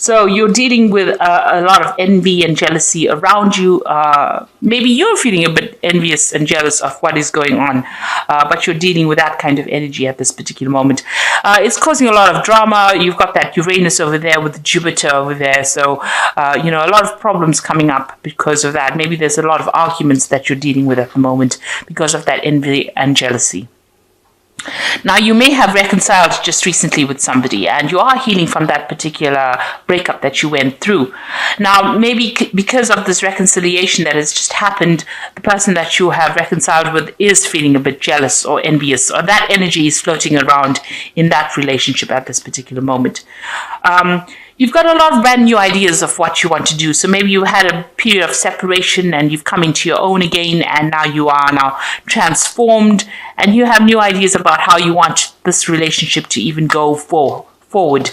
So you're dealing with a lot of envy and jealousy around you. Maybe you're feeling a bit envious and jealous of what is going on, but you're dealing with that kind of energy at this particular moment. It's causing a lot of drama. You've got that Uranus over there with Jupiter over there. So, a lot of problems coming up because of that. Maybe there's a lot of arguments that you're dealing with at the moment because of that envy and jealousy. Now, you may have reconciled just recently with somebody and you are healing from that particular breakup that you went through. Now, maybe because of this reconciliation that has just happened, the person that you have reconciled with is feeling a bit jealous or envious, or that energy is floating around in that relationship at this particular moment. You've got a lot of brand new ideas of what you want to do. So maybe you had a period of separation and you've come into your own again, and now you are now transformed and you have new ideas about how you want this relationship to even go forward.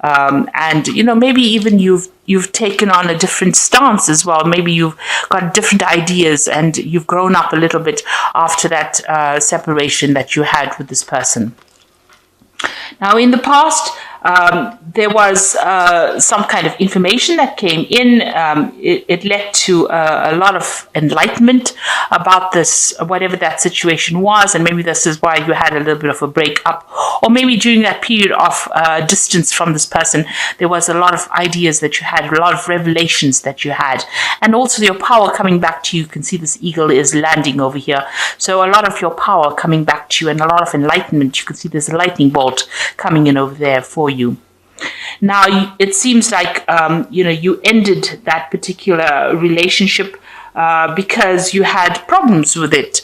Maybe even you've taken on a different stance as well. Maybe you've got different ideas and you've grown up a little bit after that separation that you had with this person. Now, in the past, there was some kind of information that came in. It led to a lot of enlightenment about this, whatever that situation was, and maybe this is why you had a little bit of a breakup. Or maybe during that period of distance from this person, there was a lot of ideas that you had, a lot of revelations that you had, and also your power coming back to you. You can see this eagle is landing over here. So a lot of your power coming back to you and a lot of enlightenment. You can see there's a lightning bolt coming in over there for you. Now, it seems like, you ended that particular relationship because you had problems with it,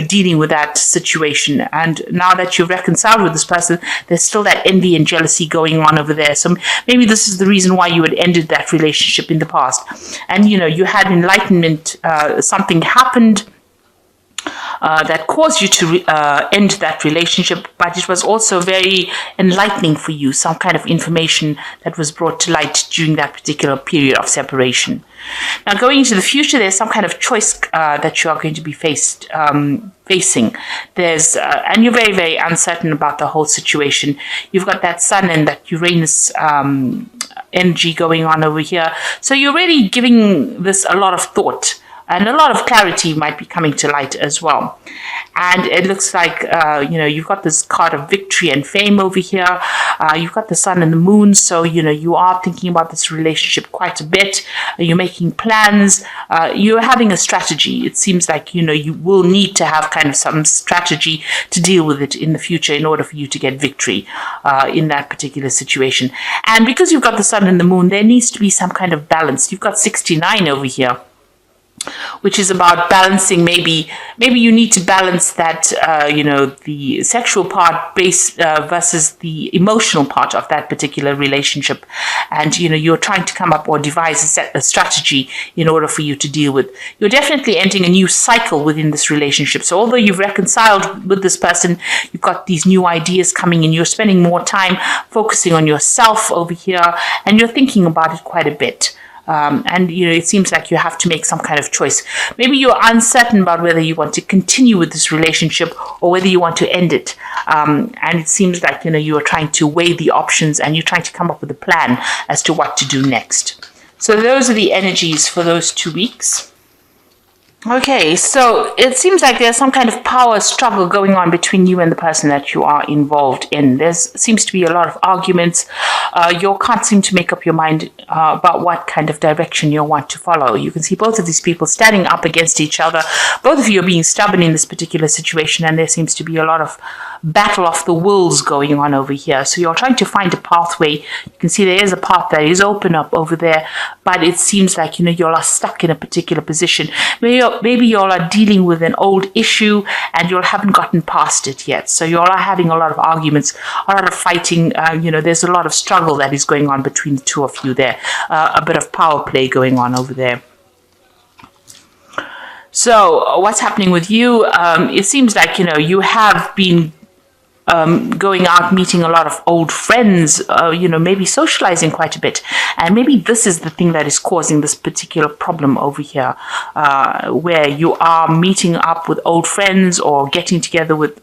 dealing with that situation. And now that you've reconciled with this person, there's still that envy and jealousy going on over there. So maybe this is the reason why you had ended that relationship in the past. And, you had enlightenment, something happened that caused you to end that relationship, but it was also very enlightening for you, some kind of information that was brought to light during that particular period of separation. Now, going into the future, there's some kind of choice that you are going to be facing. And you're very, very uncertain about the whole situation. You've got that Sun and that Uranus energy going on over here. So you're really giving this a lot of thought. And a lot of clarity might be coming to light as well. And it looks like, you've got this card of victory and fame over here. You've got the Sun and the Moon. So, you are thinking about this relationship quite a bit. You're making plans. You're having a strategy. It seems like, you will need to have kind of some strategy to deal with it in the future in order for you to get victory in that particular situation. And because you've got the Sun and the Moon, there needs to be some kind of balance. You've got 69 over here, which is about balancing. Maybe you need to balance that, the sexual part versus the emotional part of that particular relationship. And, you're trying to come up or devise a strategy in order for you to deal with. You're definitely entering a new cycle within this relationship. So although you've reconciled with this person, you've got these new ideas coming in. You're spending more time focusing on yourself over here, and you're thinking about it quite a bit. It seems like you have to make some kind of choice. Maybe you're uncertain about whether you want to continue with this relationship or whether you want to end it. And it seems like, you are trying to weigh the options and you're trying to come up with a plan as to what to do next. So those are the energies for those 2 weeks. Okay, so it seems like there's some kind of power struggle going on between you and the person that you are involved in. There seems to be a lot of arguments. You can't seem to make up your mind about what kind of direction you want to follow. You can see both of these people standing up against each other. Both of you are being stubborn in this particular situation, and there seems to be a lot of battle of the wills going on over here. So you're trying to find a pathway. You can see there is a path that is open up over there, but it seems like, you all are stuck in a particular position. Maybe you all are dealing with an old issue and you all haven't gotten past it yet. So you all are having a lot of arguments, a lot of fighting. There's a lot of struggle that is going on between the two of you there. A bit of power play going on over there. So what's happening with you? It seems like, you have been going out, meeting a lot of old friends, maybe socializing quite a bit. And maybe this is the thing that is causing this particular problem over here, where you are meeting up with old friends or getting together with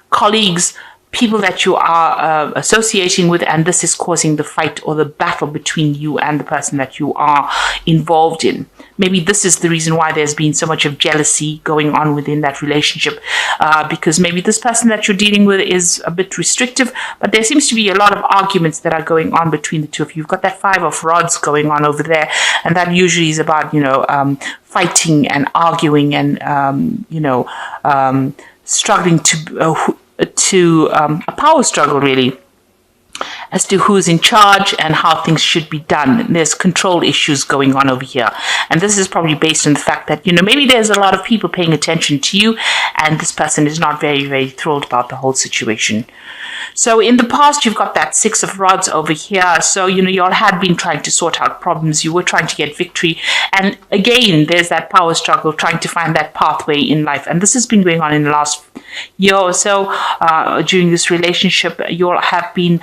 colleagues, people that you are associating with, and this is causing the fight or the battle between you and the person that you are involved in. Maybe this is the reason why there's been so much of jealousy going on within that relationship, because maybe this person that you're dealing with is a bit restrictive, but there seems to be a lot of arguments that are going on between the two of you. You've got that Five of Rods going on over there, and that usually is about, fighting and arguing and, struggling to a power struggle, really, as to who's in charge and how things should be done. There's control issues going on over here. And this is probably based on the fact that, maybe there's a lot of people paying attention to you, and this person is not very, very thrilled about the whole situation. So in the past, you've got that Six of Rods over here. So, you all had been trying to sort out problems. You were trying to get victory. And again, there's that power struggle, trying to find that pathway in life. And this has been going on in the last year or so. During this relationship, you all have been,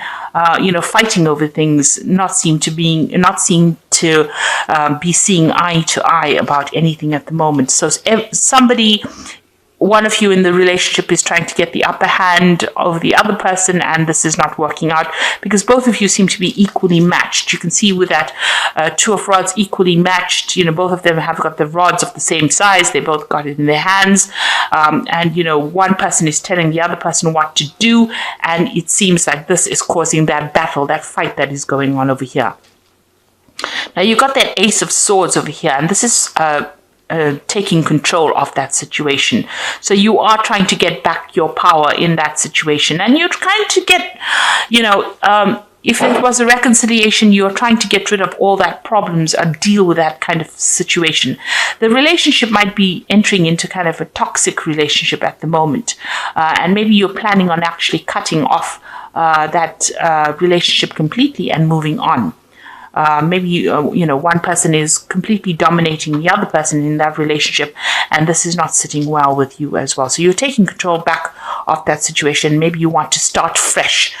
fighting over things, not seem to be seeing eye to eye about anything at the moment. So one of you in the relationship is trying to get the upper hand over the other person, and this is not working out because both of you seem to be equally matched. You can see with that Two of Rods equally matched. Both of them have got the rods of the same size. They both got it in their hands. And one person is telling the other person what to do, and it seems like this is causing that battle, that fight that is going on over here. Now, you've got that Ace of Swords over here, and this is taking control of that situation. So you are trying to get back your power in that situation, and you're trying to get, if it was a reconciliation, you're trying to get rid of all that problems or deal with that kind of situation. The relationship might be entering into kind of a toxic relationship at the moment, and maybe you're planning on actually cutting off that relationship completely and moving on. Maybe, one person is completely dominating the other person in that relationship, and this is not sitting well with you as well. So you're taking control back of that situation. Maybe you want to start afresh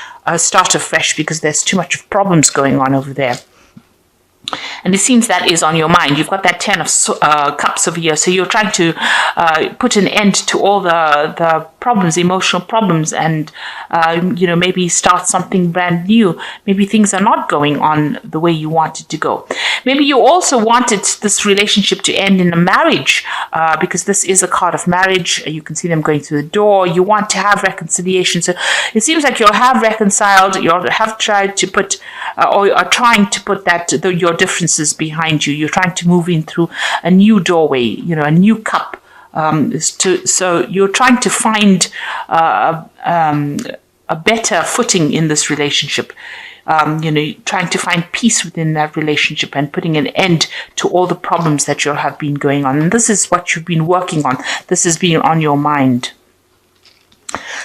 because there's too much of problems going on over there. And it seems that is on your mind. You've got that Ten of Cups over here. So you're trying to put an end to all the problems, emotional problems, and, maybe start something brand new. Maybe things are not going on the way you wanted to go. Maybe you also wanted this relationship to end in a marriage, because this is a card of marriage. You can see them going through the door. You want to have reconciliation. So it seems like you'll have reconciled. You'll have tried to put, or are trying to put your differences behind you. You're trying to move in through a new doorway, a new cup. So you're trying to find a better footing in this relationship. Trying to find peace within that relationship and putting an end to all the problems that you have been going on. And this is what you've been working on. This has been on your mind.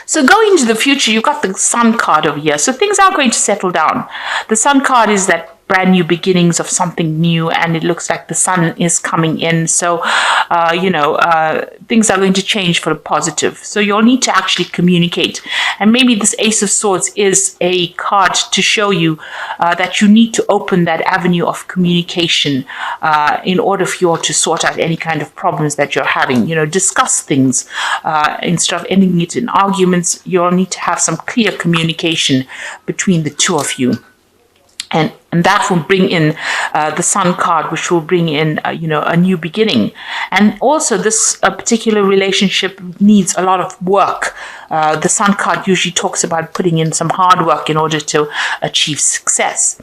So going into the future, you've got the Sun card over here. So things are going to settle down. The Sun card is that brand new beginnings of something new, and it looks like the sun is coming in. So, things are going to change for the positive. So you'll need to actually communicate. And maybe this Ace of Swords is a card to show you that you need to open that avenue of communication in order for you all to sort out any kind of problems that you're having. Discuss things instead of ending it in arguments. You'll need to have some clear communication between the two of you. And that will bring in the Sun card, which will bring in, a new beginning. And also this particular relationship needs a lot of work. The Sun card usually talks about putting in some hard work in order to achieve success.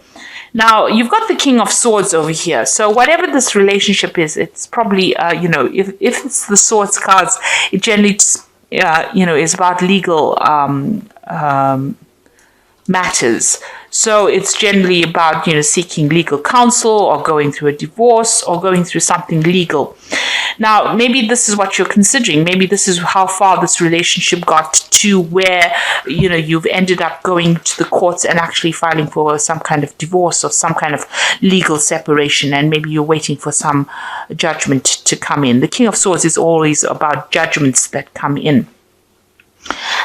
Now, you've got the King of Swords over here. So whatever this relationship is, it's probably, if it's the Swords cards, it generally, is about legal matters. So it's generally about, seeking legal counsel or going through a divorce or going through something legal. Now, maybe this is what you're considering. Maybe this is how far this relationship got to where, you've ended up going to the courts and actually filing for some kind of divorce or some kind of legal separation. And maybe you're waiting for some judgment to come in. The King of Swords is always about judgments that come in.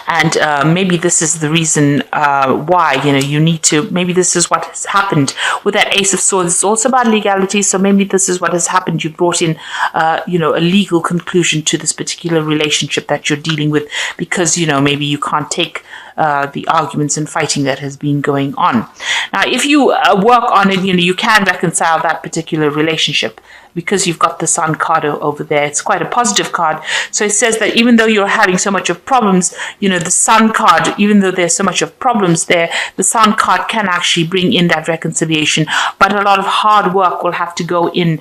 And maybe this is the reason why, you need to, maybe this is what has happened with that Ace of Swords. It's also about legality. So maybe this is what has happened. You brought in, a legal conclusion to this particular relationship that you're dealing with because, maybe you can't take the arguments and fighting that has been going on. Now, if you work on it, you can reconcile that particular relationship because you've got the Sun card over there. It's quite a positive card. So it says that even though you're having so much of problems, the Sun card, even though there's so much of problems there, the Sun card can actually bring in that reconciliation. But a lot of hard work will have to go in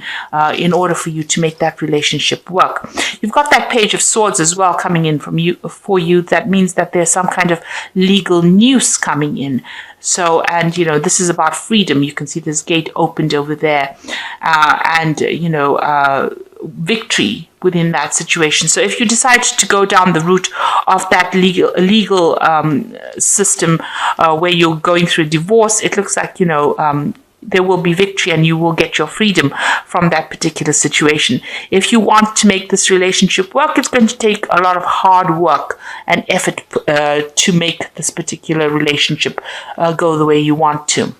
order for you to make that relationship work. You've got that Page of Swords as well coming in for you. That means that there's some kind of legal news coming in. So, and, this is about freedom. You can see this gate opened over there, and, victory within that situation. So if you decide to go down the route of that legal system where you're going through a divorce, it looks like, there will be victory and you will get your freedom from that particular situation. If you want to make this relationship work, it's going to take a lot of hard work and effort to make this particular relationship go the way you want to.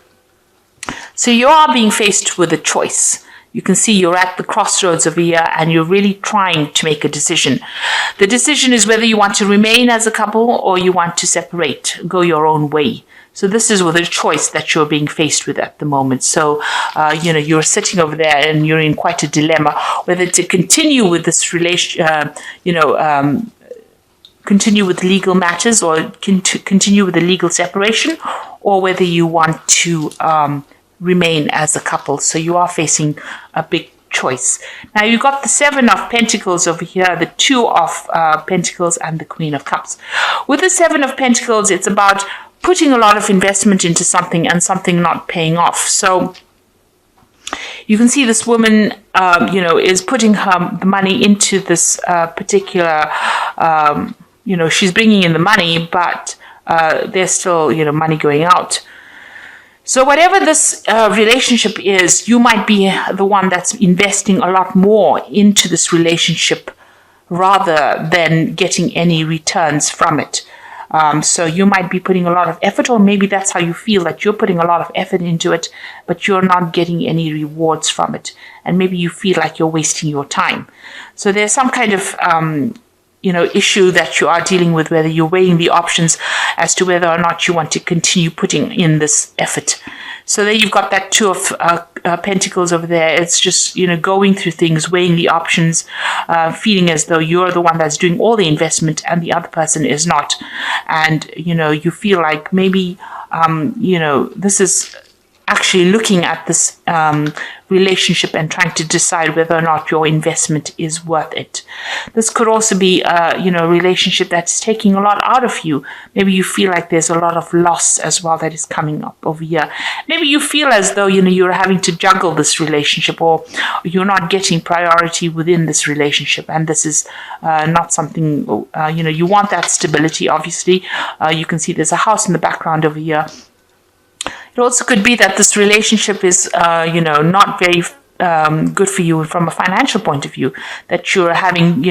So you are being faced with a choice. You can see you're at the crossroads of a year and you're really trying to make a decision. The decision is whether you want to remain as a couple or you want to separate, go your own way. So this is with a choice that you're being faced with at the moment. So, you're sitting over there and you're in quite a dilemma whether to continue with this continue with legal matters or continue with the legal separation, or whether you want to remain as a couple. So you are facing a big choice. Now you've got the Seven of Pentacles over here, the Two of Pentacles, and the Queen of Cups. With the Seven of Pentacles, it's about putting a lot of investment into something and something not paying off. So you can see this woman, is putting the money into this particular, she's bringing in the money, but there's still, money going out. So whatever this relationship is, you might be the one that's investing a lot more into this relationship rather than getting any returns from it. So you might be putting a lot of effort, or maybe that's how you feel, that you're putting a lot of effort into it, but you're not getting any rewards from it. And maybe you feel like you're wasting your time. So there's some kind of, issue that you are dealing with, whether you're weighing the options as to whether or not you want to continue putting in this effort. So there you've got that Two of Pentacles over there. It's just, going through things, weighing the options, feeling as though you're the one that's doing all the investment and the other person is not. And, you feel like maybe, this is actually looking at this relationship and trying to decide whether or not your investment is worth it. This could also be a relationship that's taking a lot out of you. Maybe you feel like there's a lot of loss as well that is coming up over here. Maybe you feel as though you're having to juggle this relationship, or you're not getting priority within this relationship, and this is not something you want that stability. Obviously, you can see there's a house in the background over here. It also could be that this relationship is, not very good for you from a financial point of view, that you're having,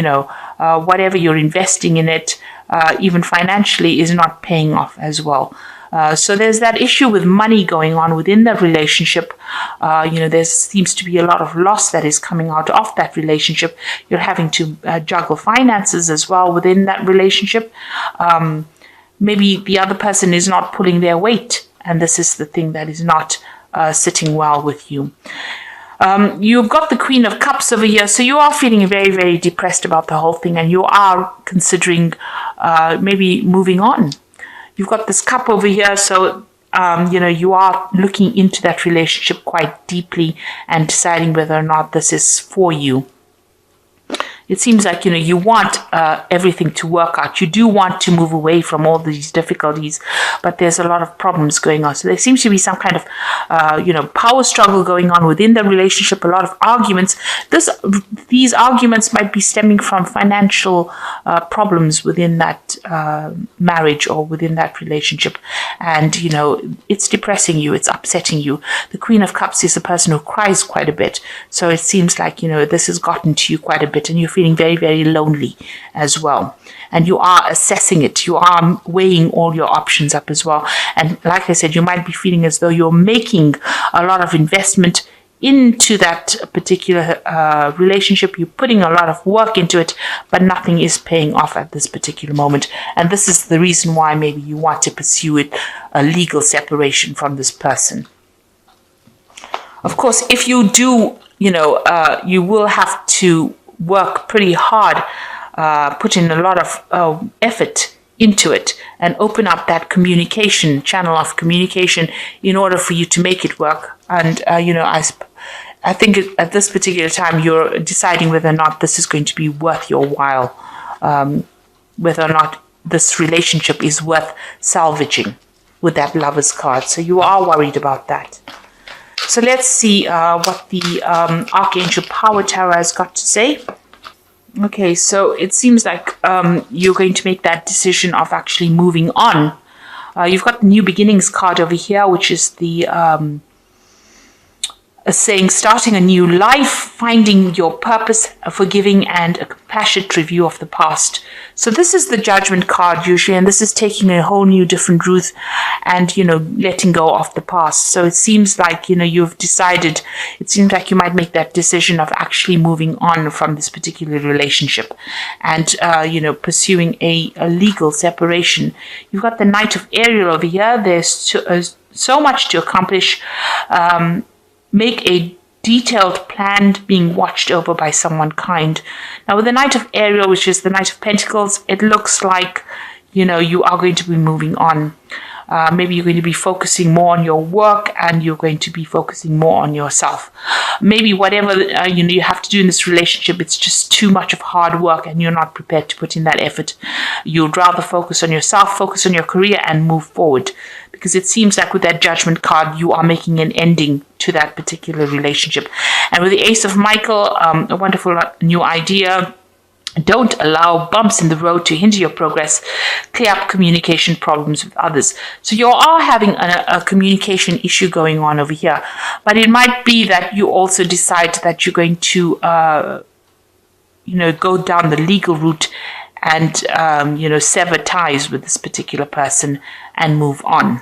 whatever you're investing in it, even financially, is not paying off as well. So there's that issue with money going on within that relationship. There seems to be a lot of loss that is coming out of that relationship. You're having to juggle finances as well within that relationship. Maybe the other person is not pulling their weight, and this is the thing that is not sitting well with you. You've got the Queen of Cups over here, so you are feeling very, very depressed about the whole thing, and you are considering maybe moving on. You've got this Cup over here, so you are looking into that relationship quite deeply and deciding whether or not this is for you. It seems like, you want everything to work out. You do want to move away from all these difficulties, but there's a lot of problems going on. So there seems to be some kind of, power struggle going on within the relationship, a lot of arguments. These arguments might be stemming from financial problems within that marriage or within that relationship. And, it's depressing you. It's upsetting you. The Queen of Cups is a person who cries quite a bit. So it seems like, this has gotten to you quite a bit, and you're feeling very, very lonely as well. And you are assessing it. You are weighing all your options up as well. And like I said, you might be feeling as though you're making a lot of investment into that particular relationship. You're putting a lot of work into it, but nothing is paying off at this particular moment. And this is the reason why maybe you want to pursue it, a legal separation from this person. Of course, if you do, you will have to work pretty hard, put in a lot of effort into it, and open up that channel of communication in order for you to make it work. And I think at this particular time you're deciding whether or not this is going to be worth your while, whether or not this relationship is worth salvaging with that Lover's card. So you are worried about that. So let's see what the Archangel Power Tarot has got to say. Okay, so it seems like you're going to make that decision of actually moving on. You've got the New Beginnings card over here, which is the saying starting a new life, finding your purpose, forgiving, and a compassionate review of the past. So this is the Judgment card usually, and this is taking a whole new different route and, letting go of the past. So it seems like, you've decided, it seems like you might make that decision of actually moving on from this particular relationship and, pursuing a legal separation. You've got the Knight of Ariel over here. There's so much to accomplish. Make a detailed plan being watched over by someone kind. Now with the Knight of Ariel, which is the Knight of Pentacles, it looks like, you are going to be moving on. Maybe you're going to be focusing more on your work and you're going to be focusing more on yourself. Maybe whatever you have to do in this relationship, it's just too much of hard work and you're not prepared to put in that effort. You'd rather focus on yourself, focus on your career and move forward. Because it seems like with that Judgment card, you are making an ending to that particular relationship. And with the Ace of Michael, a wonderful new idea. Don't allow bumps in the road to hinder your progress. Clear up communication problems with others. So you are having a communication issue going on over here. But it might be that you also decide that you're going to, go down the legal route and, sever ties with this particular person and move on.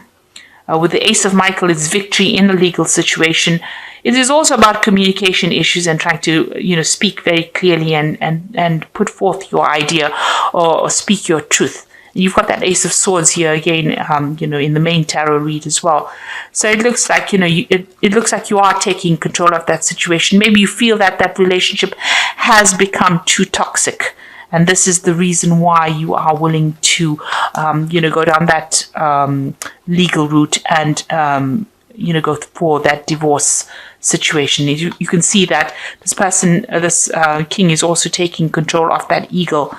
With the Ace of Michael, it's victory in a legal situation. It is also about communication issues and trying to, speak very clearly and put forth your idea or speak your truth. You've got that Ace of Swords here again, in the main tarot read as well. So it looks like, it looks like you are taking control of that situation. Maybe you feel that relationship has become too toxic. And this is the reason why you are willing to, go down that legal route and, go for that divorce situation. You can see that this person, this king is also taking control of that eagle.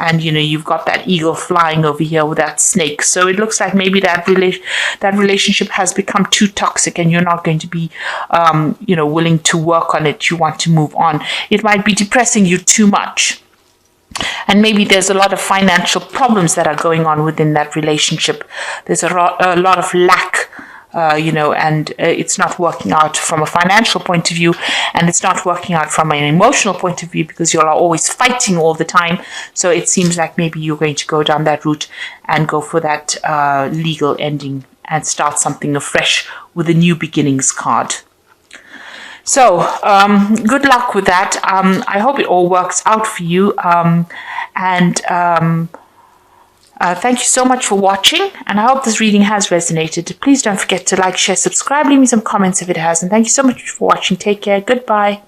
And, you've got that eagle flying over here with that snake. So it looks like maybe that relationship has become too toxic and you're not going to be, willing to work on it. You want to move on. It might be depressing you too much. And maybe there's a lot of financial problems that are going on within that relationship. There's a lot of lack, and it's not working out from a financial point of view, and it's not working out from an emotional point of view because you're always fighting all the time. So it seems like maybe you're going to go down that route and go for that legal ending and start something afresh with a New Beginnings card. So, good luck with that. I hope it all works out for you. Thank you so much for watching. And I hope this reading has resonated. Please don't forget to like, share, subscribe. Leave me some comments if it has. And thank you so much for watching. Take care. Goodbye.